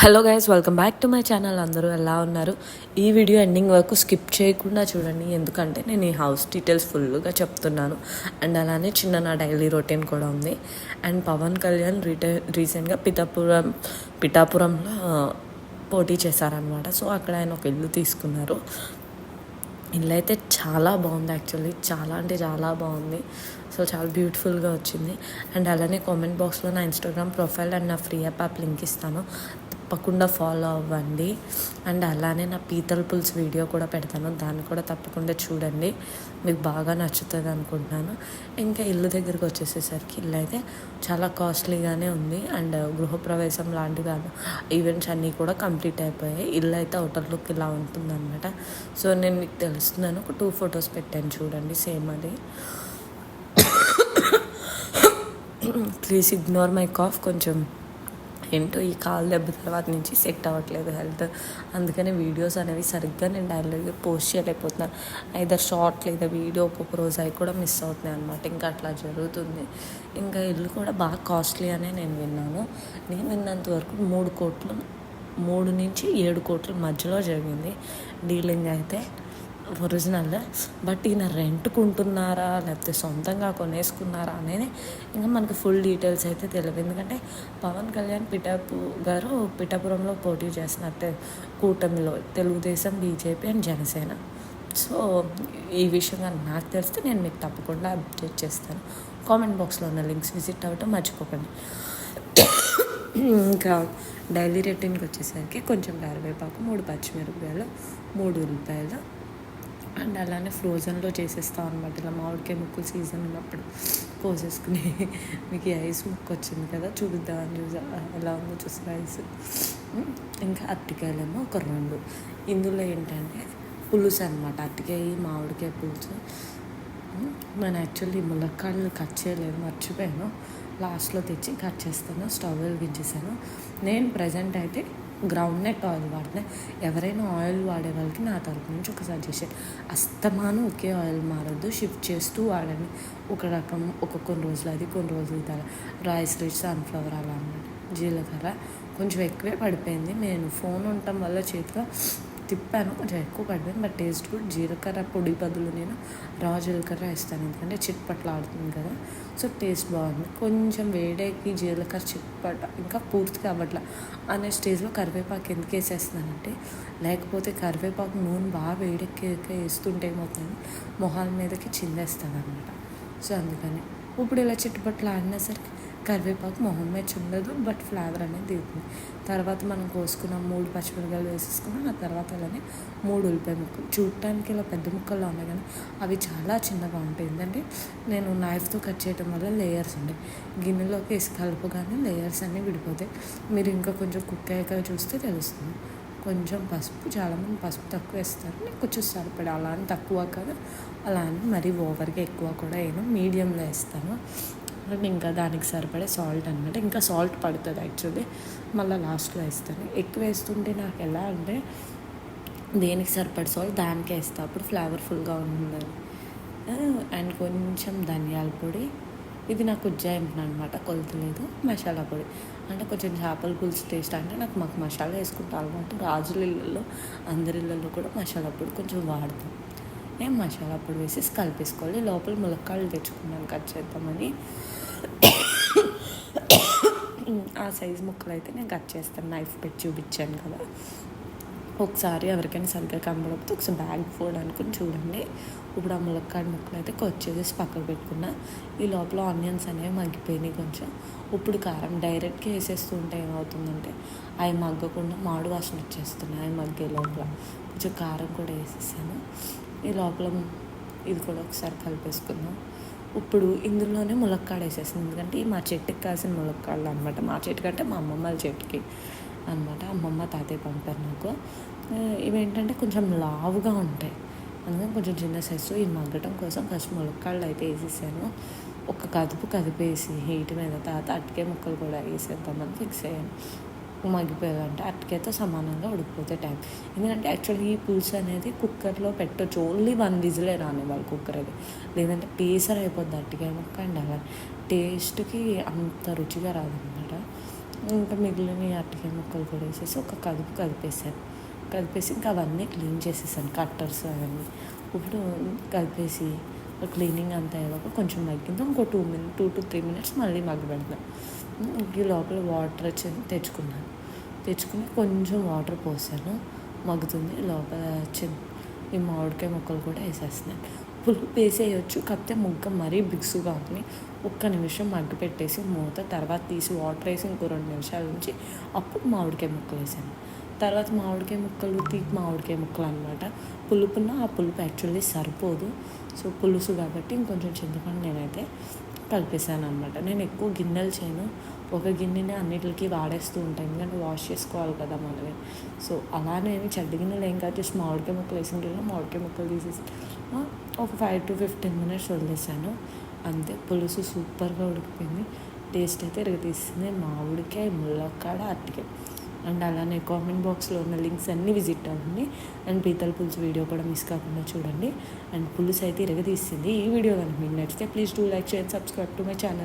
Hello guys, welcome back to my channel. అందరూ ఎలా ఉన్నారు? ఈ వీడియో ఎండింగ్ వరకు స్కిప్ చేయకుండా చూడండి, ఎందుకంటే నేను ఈ హౌస్ డీటెయిల్స్ ఫుల్గా చెప్తున్నాను. అండ్ అలానే చిన్న నా డైలీ రొటీన్ కూడా ఉంది. అండ్ పవన్ కళ్యాణ్ రీసెంట్గా పిఠాపురంలో పోటీ చేశారనమాట. సో అక్కడ ఆయన ఒక ఇల్లు తీసుకున్నారు. ఇల్లు అయితే చాలా బాగుంది, యాక్చువల్లీ చాలా అంటే చాలా బాగుంది. సో చాలా బ్యూటిఫుల్గా వచ్చింది. అండ్ అలానే కామెంట్ బాక్స్లో నా ఇన్స్టాగ్రామ్ ప్రొఫైల్ అండ్ నా ఫ్రీ యాప్ లింక్ ఇస్తాను, తప్పకుండా ఫాలో అవ్వండి. అండ్ అలానే నా పీతల పులుసు వీడియో కూడా పెడతాను, దాన్ని కూడా తప్పకుండా చూడండి, మీకు బాగా నచ్చుతుంది అనుకుంటున్నాను. ఇంకా ఇల్లు దగ్గరికి వచ్చేసేసరికి ఇల్లు అయితే చాలా కాస్ట్లీగానే ఉంది. అండ్ గృహప్రవేశం లాంటివి ఈవెంట్స్ అన్నీ కూడా కంప్లీట్ అయిపోయాయి. ఇల్లు అయితే అవుటర్ లుక్ ఇలా ఉంటుందన్నమాట. సో నేను మీకు తెలుస్తున్నాను, ఒక 2 ఫొటోస్ పెట్టాను చూడండి, సేమ్ అది. Please ignore my cough. కొంచెం ఏంటో ఈ కాలు దెబ్బ తర్వాత నుంచి సెట్ అవ్వట్లేదు హెల్త్, అందుకని వీడియోస్ అనేవి సరిగ్గా నేను డైరెక్ట్గా పోస్ట్ చేయలేకపోతున్నాను. ఐదర్ షార్ట్ లేదా వీడియో ఒక్కొక్క రోజు అవి కూడా మిస్ అవుతున్నాయి అనమాట. ఇంకా అట్లా జరుగుతుంది. ఇంకా ఇల్లు కూడా బాగా కాస్ట్లీ అనే నేను విన్నాను. నేను విన్నంత వరకు 3 నుంచి 7 కోట్ల మధ్యలో జరిగింది డీలింగ్ అయితే ఒరిజినల్. బట్ ఈయన రెంట్కుంటున్నారా లేకపోతే సొంతంగా కొనేసుకున్నారా అనేది ఇంకా మనకు ఫుల్ డీటెయిల్స్ అయితే తెలియదు. ఎందుకంటే పవన్ కళ్యాణ్ పిఠాపురంలో పోటీ చేస్తున్నట్టే కూటమిలో Telugu Desam, BJP and Janasena. So ఈ విషయంగా నాకు తెలిస్తే నేను మీకు తప్పకుండా అప్డేట్ చేస్తాను. కామెంట్ బాక్స్లో ఉన్న లింక్స్ విజిట్ అవ్వటం మర్చిపోకండి. ఇంకా డైలీ రొటీన్కి వచ్చేసరికి కొంచెం కరివేపాకు, 3 పచ్చిమిరపకాయలు, 3 ఉల్లిపాయలు, అండ్ అలానే ఫ్రోజన్లో చేసేస్తాం అనమాట. ఇలా మామిడికాయ ముక్కలు సీజన్ ఉన్నప్పుడు కోసేసుకుని మీకు ఈ ఐస్ ముక్క వచ్చింది కదా, చూపిద్దామని ఎలా ఉందో చూసి ఐస్. ఇంకా అరటికాయలేమో ఒక 2. ఇందులో ఏంటంటే పులుసు అనమాట, అరటికాయ మామిడికాయ పులుసు. నేను యాక్చువల్లీ ములక్కాడలు కట్ చేయలేదు, మర్చిపోయాను. లాస్ట్లో తెచ్చి కట్ చేస్తాను. స్టవ్ వెలిగించేసాను. నేను ప్రజెంట్ అయితే గ్రౌండ్ నెట్ ఆయిల్ వాడుతున్నాను. ఎవరైనా ఆయిల్ వాడే వాళ్ళకి నా తరపు నుంచి ఒక సజెషన్, అస్తమానం ఒకే ఆయిల్ మారద్దు, షిఫ్ట్ చేస్తూ వాడండి. ఒక రకం కొన్ని రోజులు అది, కొన్ని రోజులు ఇది. రైస్ రిచ్ సన్ఫ్లవర్ అలా అన్నమాట. జీలకర్ర కొంచెం ఎక్కువే పడిపోయింది. నేను ఫోన్ ఉండటం వల్ల చేతిలో తిప్పాను, కొంచెం ఎక్కువ పడిపోయింది. బట్ టేస్ట్ కూడా జీలకర్ర పొడి బదులు నేను రా జీలకర్ర వేస్తాను, ఎందుకంటే చిట్పట్లు ఆడుతుంది కదా. సో టేస్ట్ బాగుంది. కొంచెం వేడేకి జీలకర్ర చిట్పట ఇంకా పూర్తిగా అవ్వట్లా అనే స్టేజ్లో కరివేపాకు ఎందుకు వేసేస్తున్నానంటే, లేకపోతే కరివేపాకు నూనె బాగా వేడెక్కి వేస్తుంటే ఏమవుతుంది, మొహాల మీదకి చిందేస్తుంది అనమాట. సో అందుకని ఇప్పుడు ఇలా చిట్టుపట్లు ఆడినా సరే కరివేపాకు మొహం మీద ఉండదు, బట్ ఫ్లేవర్ అనేది దిగుతుంది. తర్వాత మనం కోసుకున్న 3 పచ్చిమిరపకాయలు వేసేసుకున్నాం. ఆ తర్వాత అలానే 3 ఉల్లిపాయ ముక్కలు. చూడటానికి ఇలా పెద్ద ముక్కల్లో ఉన్నాయి కానీ అవి చాలా చిన్నగా ఉంటాయి. ఏంటంటే నేను నైఫ్తో కట్ చేయడం వల్ల లేయర్స్ ఉంటాయి. గిన్నెలోకి వేసి కలుపుగానే లేయర్స్ అన్నీ విడిపోతాయి. మీరు ఇంకా కొంచెం కుక్ అయ్యాక చూస్తే తెలుస్తుంది. కొంచెం పసుపు, చాలామంది పసుపు తక్కువ వేస్తారు, నేను కొంచెం సరిపడా, అలా అని తక్కువ కాదు, అలా అని మరీ ఓవర్గా ఎక్కువ కూడా వేయను, మీడియంలో వేస్తాను. అండ్ ఇంకా దానికి సరిపడే సాల్ట్ అనమాట. ఇంకా సాల్ట్ పడుతుంది యాక్చువల్లీ, మళ్ళీ లాస్ట్లో వేస్తాను. ఎక్కువ వేస్తుంటే నాకు ఎలా అంటే దేనికి సరిపడే సాల్ట్ దానికే వేస్తాను, అప్పుడు ఫ్లేవర్ఫుల్గా ఉంటుంది. అండ్ కొంచెం ధనియాల పొడి, ఇది నాకు ఉజ్జాయింపు అనమాట, కొలతలేదు. మసాలా పొడి అంటే కొంచెం చేపల పులుసు టేస్ట్ అంటే మాకు మసాలా వేసుకుంటా అలవాటు. రాజుల ఇళ్ళల్లో అందరి ఇళ్ళల్లో కూడా మసాలా పొడి కొంచెం వాడతాం. నేను మసాలా పొడి వేసి కలిపేసుకోవాలి. లోపల ములక్కాడలు తెచ్చుకున్నాను కట్ చేద్దామని. ఆ సైజు ముక్కలు అయితే నేను కట్ చేస్తాను, నైఫ్ పెట్టి చూపించాను కదా. ఒకసారి ఎవరికైనా సరిగ్గా కనబడకపోతే ఒకసారి బ్యాగ్ ఫోల్డ్ అనుకుని చూడండి. ఇప్పుడు ఆ ములక్కాడ ముక్కలు అయితే వచ్చేసి పక్కకు పెట్టుకున్నా. ఈ లోపల ఆనియన్స్ అనేవి మగ్గిపోయినాయి కొంచెం. ఇప్పుడు కారం డైరెక్ట్గా వేసేస్తూ ఉంటే ఏమవుతుందంటే అవి మగ్గకుండా మాడు వాసన వచ్చేస్తున్నాయి. అవి మగ్గే లోపల కొంచెం కారం కూడా వేసేసాను. ఈ లోపల ఇది కూడా ఒకసారి కలిపేసుకుందాం. ఇప్పుడు ఇందులోనే ములక్కాడ వేసేసింది, ఎందుకంటే మా చెట్టుకి కాసిన ములక్కాడలు అనమాట. మా చెట్టుకి అంటే మా అమ్మమ్మ వాళ్ళ చెట్టుకి అనమాట. అమ్మమ్మ తాతయ్య పంపారు నాకు. ఇవేంటంటే కొంచెం లావుగా ఉంటాయి, అందుకని కొంచెం చిన్న సైజు. ఈ మగ్గటం కోసం ఫస్ట్ ములక్కాడలు అయితే వేసేసాను. ఒక కదిపేసి హీట్ మీద తర్వాత అట్టికాయ ముక్కలు కూడా వేసేద్దామని ఫిక్స్ అయ్యాను. మగ్గిపోయాలంటే అట్టికాయతో సమానంగా ఉడికిపోతే టైం. ఎందుకంటే యాక్చువల్లీ ఈ పులుసు అనేది కుక్కర్లో పెట్టచ్చు, ఓన్లీ 1 విజిలే రానివ్వాలి కుక్కర్ అది, లేదంటే పేసర్ అయిపోద్ది అట్టికాయ ముక్క. అండ్ అలా టేస్ట్కి అంత రుచిగా రాదనమాట. ఇంకా మిగిలిన అరటికాయ ముక్కలు కూడా వేసేసి ఒక కలిపేసి ఇంకా అవన్నీ క్లీన్ చేసేసాను, కట్టర్స్ అవన్నీ. ఇప్పుడు కలిపేసి క్లీనింగ్ అంతా అయ్యాక కొంచెం మగ్గింది, ఇంకో 2 to 3 minutes మళ్ళీ మగ్గబెడతాను. ఈ లోపల వాటర్ తెచ్చుకుని కొంచెం వాటర్ పోసాను, మగ్గుతుంది. లోపల ఈ మామిడికాయ ముక్కలు కూడా వేసేస్తున్నాను. పులుపు వేసేయచ్చు, కాకపోతే ముగ్గ మరీ బిగుసుగా ఉంది. ఒక్క నిమిషం మగ్గి పెట్టేసి మూత, తర్వాత తీసి వాటర్ వేసి ఇంకో 2 నిమిషాల నుంచి అప్పుడు మామిడికాయ ముక్కలు వేసాను. తర్వాత మామిడికాయ ముక్కలు తీపి మామిడికాయ ముక్కలు అనమాట. పులుపున ఆ పులుపు యాక్చువల్లీ సరిపోదు, సో పులుసు కాబట్టి ఇంకొంచెం చింతపండు నేనైతే కలిపేసాను అనమాట. నేను ఎక్కువ గిన్నెలు చేయను, ఒక గిన్నెనే అన్నిటికి వాడేస్తూ ఉంటాను, ఎందుకంటే వాష్ చేసుకోవాలి కదా మనమే. సో అలానే చెడ్డ గిన్నెలు ఏం కాదు, జస్ట్ మామిడికాయ ముక్కలు వేసిన గిన్నెలో మామిడికాయ ముక్కలు తీసేసి ఒక 5 to 15 minutes వదిలేసాను. అంతే, పులుసు సూపర్గా ఉడికిపోయింది. టేస్ట్ అయితే ఇరగతీస్తుంది. మామిడికాయ, ములక్కాడ, అరటికాయ. అండ్ అలానే కామెంట్ బాక్స్లో ఉన్న లింక్స్ అన్నీ విజిట్ అవ్వండి. అండ్ పీతల పులుసు వీడియో కూడా మిస్ కాకుండా చూడండి. అండ్ పులుసు అయితే ఇరగతీస్తుంది. ఈ వీడియో కనుక మీకు నచ్చితే please do like, share, subscribe to my channel.